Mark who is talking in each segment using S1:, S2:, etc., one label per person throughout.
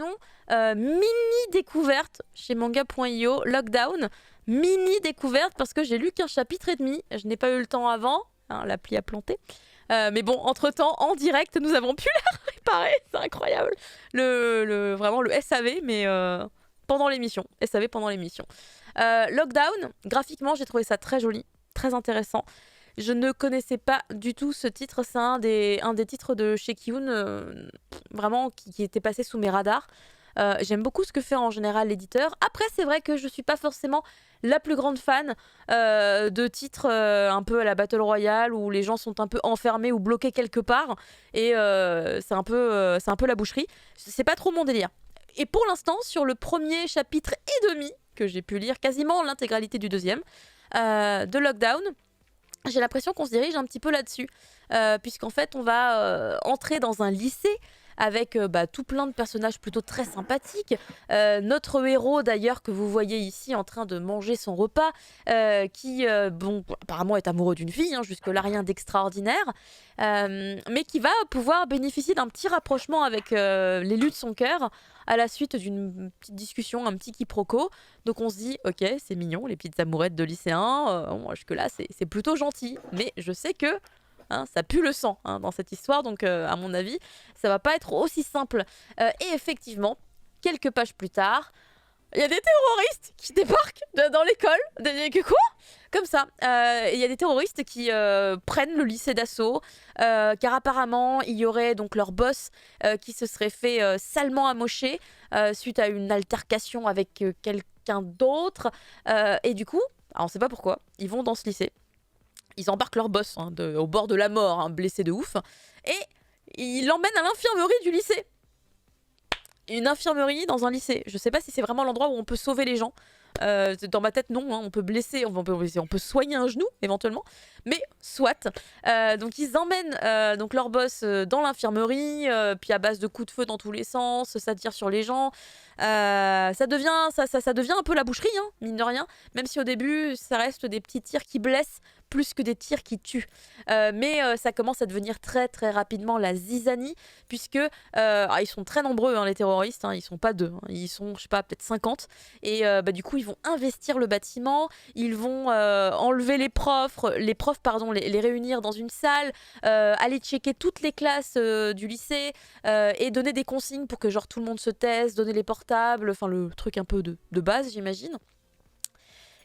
S1: sinon, mini découverte chez manga.io, Lockdown, mini découverte parce que j'ai lu qu'un chapitre et demi. Je n'ai pas eu le temps avant, hein, l'appli a planté. Mais bon, entre-temps, en direct, nous avons pu la réparer, c'est incroyable. Vraiment le SAV, mais pendant l'émission. SAV pendant l'émission. Lockdown, graphiquement, j'ai trouvé ça très joli, très intéressant. Je ne connaissais pas du tout ce titre, c'est un des titres de chez Kiyun, vraiment qui était passé sous mes radars. J'aime beaucoup ce que fait en général l'éditeur. Après, c'est vrai que je suis pas forcément la plus grande fan de titres un peu à la Battle Royale où les gens sont un peu enfermés ou bloqués quelque part et c'est un peu la boucherie. C'est pas trop mon délire. Et pour l'instant, sur le premier chapitre et demi que j'ai pu lire, quasiment l'intégralité du deuxième de Lockdown, j'ai l'impression qu'on se dirige un petit peu là-dessus, puisqu'en fait, on va entrer dans un lycée avec tout plein de personnages plutôt très sympathiques. Notre héros, d'ailleurs, que vous voyez ici en train de manger son repas, qui, apparemment est amoureux d'une fille, hein, jusque-là rien d'extraordinaire, mais qui va pouvoir bénéficier d'un petit rapprochement avec l'élu de son cœur à la suite d'une petite discussion, un petit quiproquo. Donc on se dit, ok, c'est mignon, les petites amourettes de lycéens, jusque-là c'est plutôt gentil, mais je sais que ça pue le sang dans cette histoire, donc à mon avis, ça va pas être aussi simple. Et effectivement, quelques pages plus tard, il y a des terroristes qui débarquent dans l'école. Quoi ? Comme ça. Il y a des terroristes qui prennent le lycée d'assaut, car apparemment, il y aurait donc leur boss qui se serait fait salement amocher suite à une altercation avec quelqu'un d'autre. Et du coup, alors on sait pas pourquoi, ils vont dans ce lycée. Ils embarquent leur boss au bord de la mort, blessé de ouf, et ils l'emmènent à l'infirmerie du lycée. Une infirmerie dans un lycée. Je sais pas si c'est vraiment l'endroit où on peut sauver les gens. Dans ma tête, non. On peut blesser, on peut soigner un genou éventuellement. Mais soit. Donc ils emmènent donc leur boss dans l'infirmerie, puis à base de coups de feu dans tous les sens, ça tire sur les gens. Ça devient un peu la boucherie, mine de rien. Même si au début, ça reste des petits tirs qui blessent plus que des tirs qui tuent. Mais ça commence à devenir très très rapidement la zizanie, puisque ils sont très nombreux, les terroristes, ils sont pas deux, ils sont, je sais pas, peut-être 50. Et du coup, ils vont investir le bâtiment, ils vont enlever les profs, les réunir dans une salle, aller checker toutes les classes du lycée et donner des consignes pour que genre tout le monde se taise, donner les portables, enfin le truc un peu de base, j'imagine.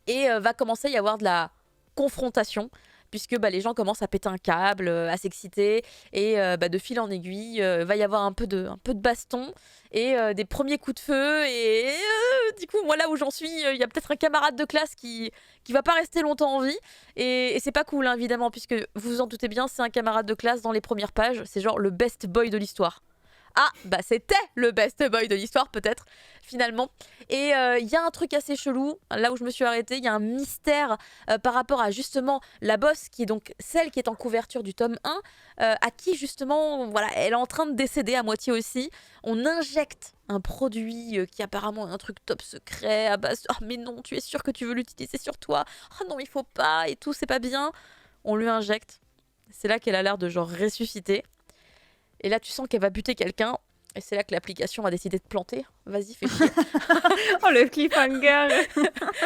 S1: Et va commencer à y avoir de la confrontation, puisque les gens commencent à péter un câble, à s'exciter, et de fil en aiguille, va y avoir un peu de baston, et des premiers coups de feu, et du coup, moi là où j'en suis, il y a peut-être un camarade de classe qui va pas rester longtemps en vie, et c'est pas cool, évidemment, puisque vous vous en doutez bien, c'est un camarade de classe dans les premières pages, c'est genre le best boy de l'histoire. Ah, c'était le best boy de l'histoire, peut-être, finalement. Et il y a un truc assez chelou, là où je me suis arrêtée, il y a un mystère par rapport à justement la boss, qui est donc celle qui est en couverture du tome 1, à qui justement, voilà, elle est en train de décéder à moitié aussi. On injecte un produit qui apparemment est un truc top secret, à base de « Oh mais non, tu es sûr que tu veux l'utiliser sur toi ? Oh non, il faut pas, et tout, c'est pas bien !» On lui injecte. C'est là qu'elle a l'air de genre ressusciter. Et là, tu sens qu'elle va buter quelqu'un. Et c'est là que l'application a décidé de planter. Vas-y, fais chier.
S2: Oh, le cliffhanger.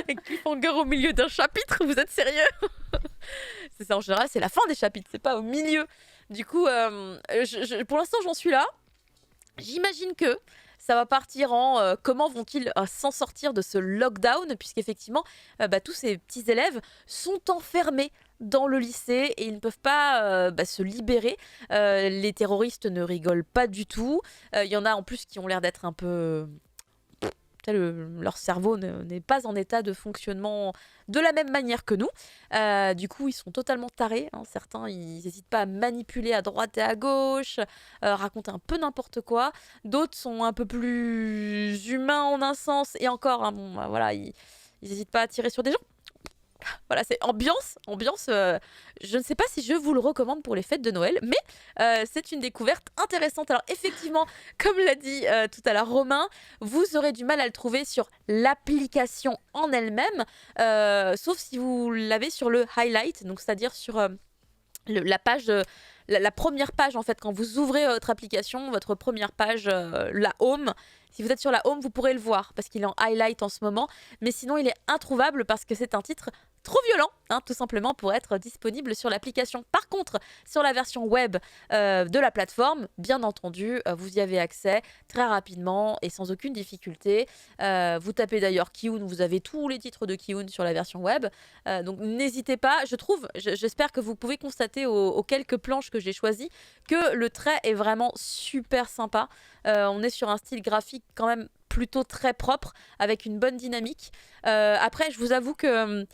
S1: Un cliffhanger au milieu d'un chapitre, vous êtes sérieux? C'est ça, en général, c'est la fin des chapitres, c'est pas au milieu. Du coup, pour l'instant, j'en suis là. J'imagine que ça va partir en comment vont-ils s'en sortir de ce lockdown, puisqu'effectivement, tous ces petits élèves sont enfermés dans le lycée et ils ne peuvent pas se libérer. Les terroristes ne rigolent pas du tout. Il y en a en plus qui ont l'air d'être un peu... leur cerveau n'est pas en état de fonctionnement de la même manière que nous. Du coup, ils sont totalement tarés. Certains, ils n'hésitent pas à manipuler à droite et à gauche, raconter un peu n'importe quoi. D'autres sont un peu plus humains en un sens. Et encore, voilà, ils n'hésitent pas à tirer sur des gens. Voilà, c'est ambiance. Je ne sais pas si je vous le recommande pour les fêtes de Noël, mais c'est une découverte intéressante. Alors effectivement, comme l'a dit tout à l'heure Romain, vous aurez du mal à le trouver sur l'application en elle-même, sauf si vous l'avez sur le highlight, donc c'est-à-dire sur la page... la première page, en fait, quand vous ouvrez votre application, votre première page, la home, Si vous êtes sur la home, vous pourrez le voir parce qu'il est en highlight en ce moment. Mais sinon, il est introuvable parce que c'est un titre trop violent, tout simplement, pour être disponible sur l'application. Par contre, sur la version web de la plateforme, bien entendu, vous y avez accès très rapidement et sans aucune difficulté. Vous tapez d'ailleurs Kiun, vous avez tous les titres de Kiun sur la version web. Donc n'hésitez pas, j'espère que vous pouvez constater aux quelques planches que j'ai choisies que le trait est vraiment super sympa. On est sur un style graphique quand même plutôt très propre, avec une bonne dynamique. Après, je vous avoue que...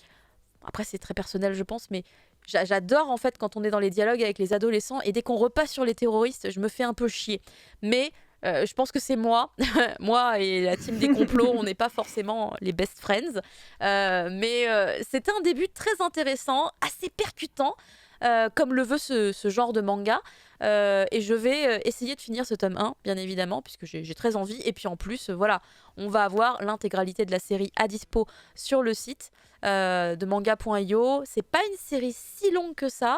S1: Après, c'est très personnel, je pense, mais j'adore en fait quand on est dans les dialogues avec les adolescents et dès qu'on repasse sur les terroristes, je me fais un peu chier. Mais je pense que c'est moi. Moi et la team des complots, on n'est pas forcément les best friends. Mais c'était un début très intéressant, assez percutant, comme le veut ce genre de manga. Et je vais essayer de finir ce tome 1, bien évidemment, puisque j'ai très envie. Et puis en plus, voilà, on va avoir l'intégralité de la série à dispo sur le site de manga.io. C'est pas une série si longue que ça.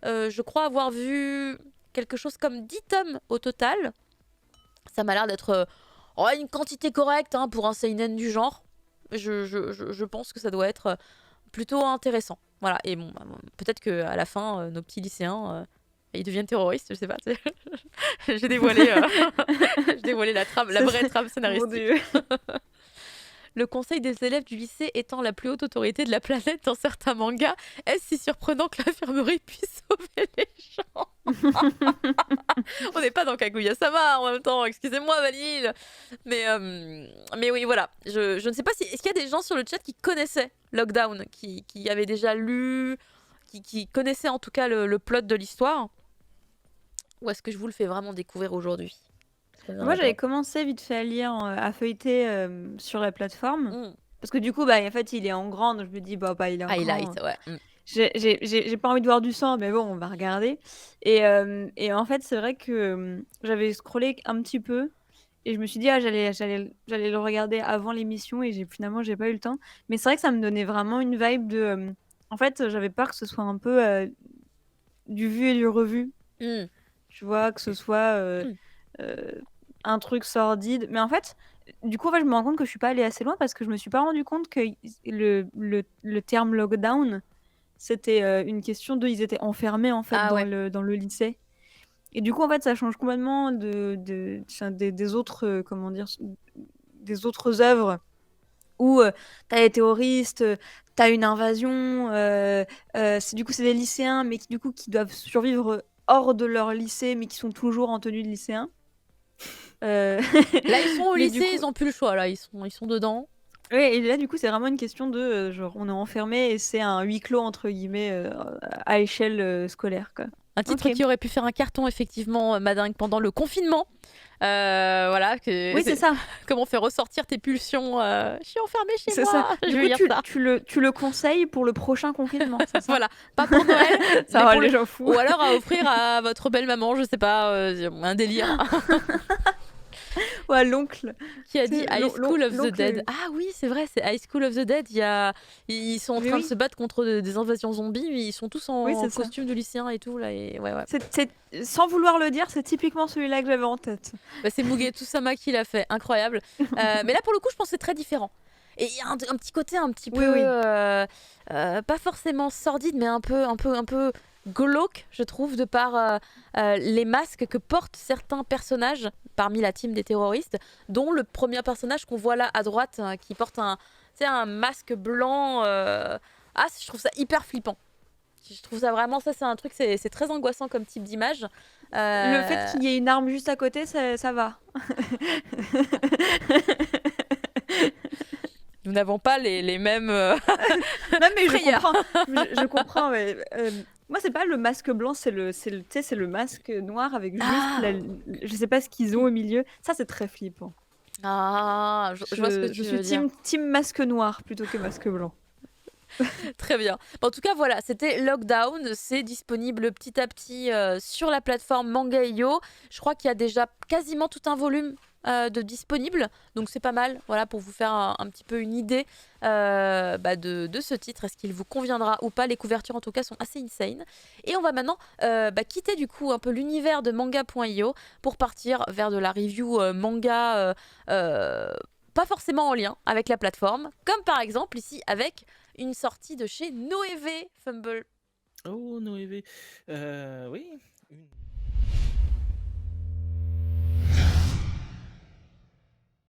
S1: Je crois avoir vu quelque chose comme 10 tomes au total. Ça m'a l'air d'être une quantité correcte pour un seinen du genre. Je pense que ça doit être plutôt intéressant. Voilà, et bon, peut-être qu'à la fin, nos petits lycéens... ils deviennent terroristes, je sais pas. J'ai dévoilé, j'ai dévoilé la vraie trame scénaristique. Le conseil des élèves du lycée étant la plus haute autorité de la planète dans certains mangas, est-ce si surprenant que l'infirmerie puisse sauver les gens? On n'est pas dans Kaguya-sama en même temps, excusez-moi Vanille. Mais oui, voilà. Je ne sais pas si... Est-ce qu'il y a des gens sur le chat qui connaissaient Lockdown, qui avaient déjà lu, qui connaissaient en tout cas le plot de l'histoire? Ou est-ce que je vous le fais vraiment découvrir aujourd'hui?
S2: Moi, j'avais commencé vite fait à lire, à feuilleter sur la plateforme. Parce que du coup, en fait, il est en grand, donc je me dis, il est en
S1: highlight,
S2: grand.
S1: ouais.
S2: J'ai pas envie de voir du sang, mais bon, on va regarder. Et en fait, c'est vrai que j'avais scrollé un petit peu et je me suis dit, j'allais le regarder avant l'émission et finalement, j'ai pas eu le temps. Mais c'est vrai que ça me donnait vraiment une vibe de... en fait, j'avais peur que ce soit un peu du vu et du revu. Tu vois, que ce soit un truc sordide. Mais en fait, du coup, je me rends compte que je suis pas allée assez loin parce que je me suis pas rendu compte que le terme lockdown, c'était une question ils étaient enfermés en fait dans le lycée. Et du coup, en fait, ça change complètement des autres, comment dire, des autres œuvres où t'as les terroristes, t'as une invasion, du coup, c'est des lycéens, mais qui doivent survivre hors de leur lycée, mais qui sont toujours en tenue de lycéen.
S1: Là, ils sont au lycée, ils ont plus le choix, là, ils sont dedans.
S2: Oui, et là, du coup, c'est vraiment une question de genre, on est enfermé et c'est un huis clos, entre guillemets, à échelle scolaire, quoi.
S1: Un titre qui aurait pu faire un carton, effectivement, madingue, pendant le confinement. Voilà.
S2: Oui, c'est ça.
S1: Comment faire ressortir tes pulsions. Je suis enfermée chez moi.
S2: C'est ça. Du coup, tu le conseilles pour le prochain confinement, c'est ça?
S1: Voilà. Pas pour Noël.
S2: Ça va, les gens fous.
S1: Ou alors à offrir à votre belle maman, je sais pas, un délire.
S2: Ouais, l'oncle.
S1: Qui a dit High School of the Dead. Ah oui, c'est vrai, c'est High School of the Dead. Ils sont en train de se battre contre des invasions zombies, mais ils sont tous en costume de lycéen et tout. Là, et... ouais.
S2: Sans vouloir le dire, c'est typiquement celui-là que j'avais en tête.
S1: C'est Mugetsu-sama qui l'a fait, incroyable. Mais là, pour le coup, je pense que c'est très différent. Et il y a un petit côté un petit peu... pas forcément sordide, mais un peu glauque, je trouve, de par les masques que portent certains personnages parmi la team des terroristes, dont le premier personnage qu'on voit là à droite, qui porte un masque blanc. Je trouve ça hyper flippant. Je trouve ça vraiment, ça c'est un truc, c'est très angoissant comme type d'image.
S2: Le fait qu'il y ait une arme juste à côté, ça va.
S1: Nous n'avons pas les mêmes.
S2: Non, mais je comprends. Mais, moi, c'est pas le masque blanc, c'est le masque noir avec juste je sais pas ce qu'ils ont au milieu. Ça, c'est très flippant.
S1: Ah, je vois ce que tu veux dire.
S2: Je suis team masque noir plutôt que masque blanc.
S1: Très bien. En tout cas, voilà, c'était Lockdown. C'est disponible petit à petit sur la plateforme Manga.io. Je crois qu'il y a déjà quasiment tout un volume de disponibles, donc c'est pas mal, voilà, pour vous faire un petit peu une idée de ce titre, est-ce qu'il vous conviendra ou pas. Les couvertures en tout cas sont assez insane. Et on va maintenant quitter du coup un peu l'univers de manga.io pour partir vers de la review manga pas forcément en lien avec la plateforme, comme par exemple ici avec une sortie de chez Noévé Fumble.
S3: Oh, Noévé. Oui.